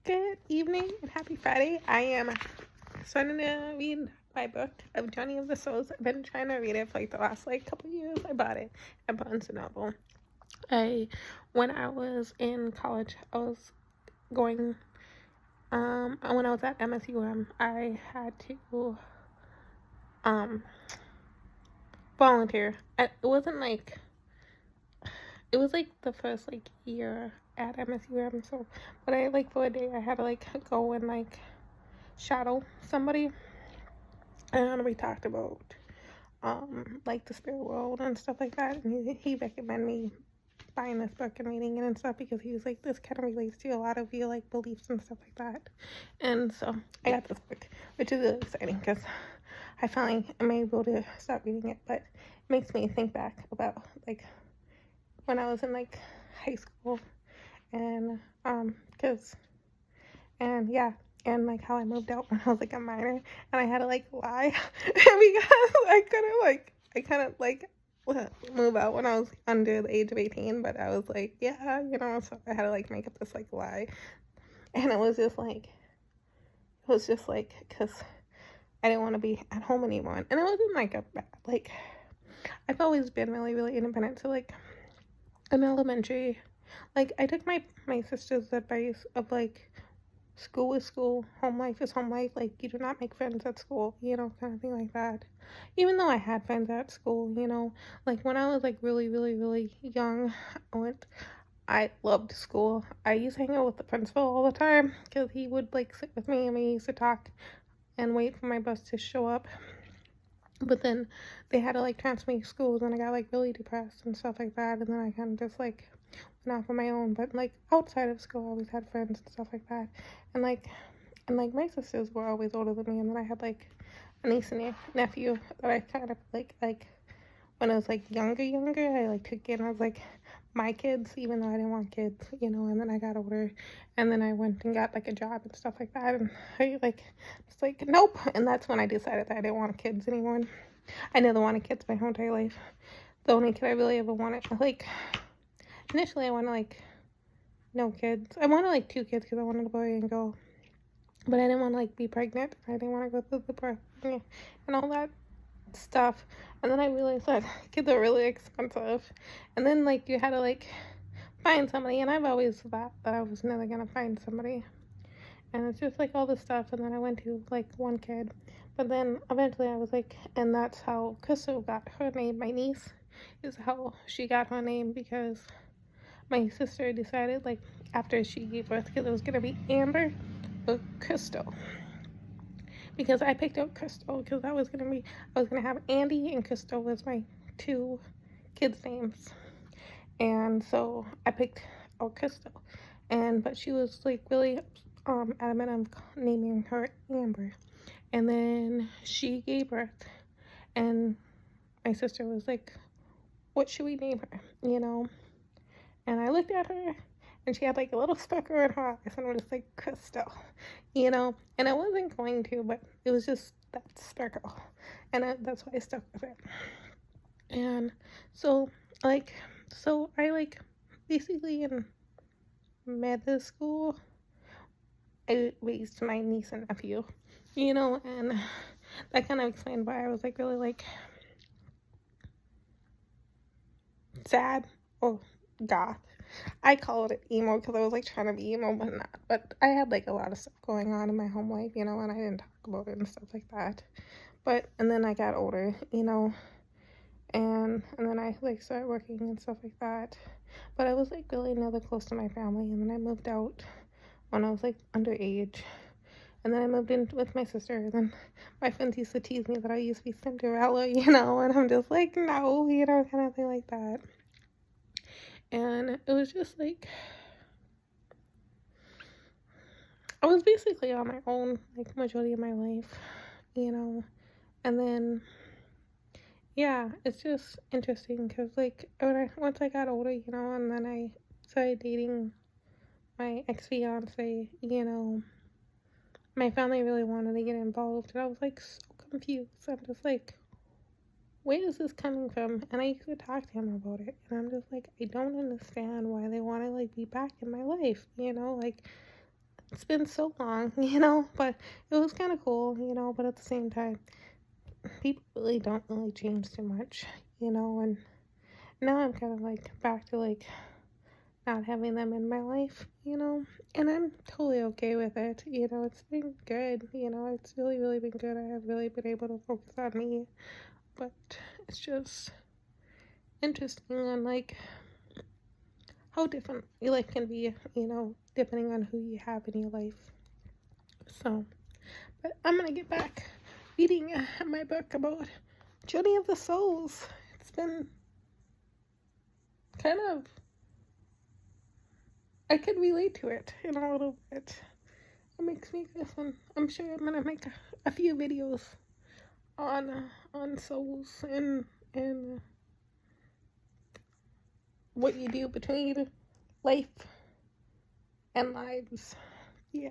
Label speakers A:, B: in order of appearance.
A: Good evening and happy Friday. I am starting to read my book of Journey of the Souls. I've been trying to read it for the last couple years. I bought it at Barnes & Noble. When I was in college, I was going, when I was at MSUM, I had to, volunteer. It wasn't it was the first year at MSUM, so, but for a day I had to go and shadow somebody, and we talked about the spirit world and stuff like that, and he recommended me buying this book and reading it and stuff because he was like, this kind of relates to a lot of your beliefs and stuff like that. And so I got this book, which is really exciting because I finally am able to start reading it, but it makes me think back about when I was in high school, and and how I moved out when I was a minor, and I had to lie because I couldn't move out when I was under the age of 18, but I was so I had to make up this lie, and it was just because I didn't want to be at home anymore, and it wasn't a bad, I've always been really, really independent, so in elementary, I took my sister's advice of school is school, home life is home life, you do not make friends at school, kind of thing like that. Even though I had friends at school, when I was really, really, really young, I loved school. I used to hang out with the principal all the time because he would sit with me and we used to talk and wait for my bus to show up. But then they had to transfer me to schools, and I got really depressed and stuff like that, and then I kind of just went off on my own. But outside of school I always had friends and stuff like that, and my sisters were always older than me, and then I had a niece and nephew that I kind of when I was younger I took in as my kids, even though I didn't want kids, and then I got older, and then I went and got a job and stuff like that, and I just nope. And that's when I decided that I didn't want kids anymore. I never wanted kids my whole entire life. The only kid I really ever wanted, initially I wanted no kids. I wanted 2 kids because I wanted a boy and girl, but I didn't want to be pregnant. I didn't want to go through the birth and all that stuff. And then I realized that kids are really expensive, and then you had to find somebody, and I've always thought that I was never gonna find somebody, and it's just all this stuff. And then I went to one kid, but then eventually I was and that's how Crystal got her name. My niece is how she got her name, because my sister decided after she gave birth, because it was gonna be Amber or Crystal, because I picked out Crystal because I was gonna have Andy, and Crystal was my 2 kids' names, and so I picked out Crystal, but she was really adamant of naming her Amber, and then she gave birth, and my sister was what should we name her, and I looked at her, and she had a little speckle in her eyes, and I was just Crystal, and I wasn't going to, but it was just that speckle, and that's why I stuck with it. And so I basically in middle school I raised my niece and nephew, and that kind of explained why I was really sad or goth. I called it emo because I was trying to be emo, but not. But I had a lot of stuff going on in my home life, and I didn't talk about it and stuff like that. And then I got older, and then I started working and stuff like that. But I was really never close to my family, and then I moved out when I was underage. And then I moved in with my sister, and then my friends used to tease me that I used to be Cinderella, and I'm just no, kind of thing like that. And it was just I was basically on my own majority of my life, and then yeah, it's just interesting because once I got older, and then I started dating my ex-fiance, my family really wanted to get involved, and I was so confused. I'm just where is this coming from? And I used to talk to him about it, and I'm just I don't understand why they want to be back in my life, it's been so long, but it was kind of cool, but at the same time, people really don't really change too much, and now I'm kind of like back to like not having them in my life, and I'm totally okay with it. It's been good, it's really, really been good. I have really been able to focus on me, but it's just interesting on like how different your life can be, depending on who you have in your life. So, but I'm gonna get back reading my book about Journey of the Souls. It's been kind of, I can relate to it in a little bit. It makes me listen. I'm sure I'm gonna make a few videos on souls and what you do between life and lives. Yeah.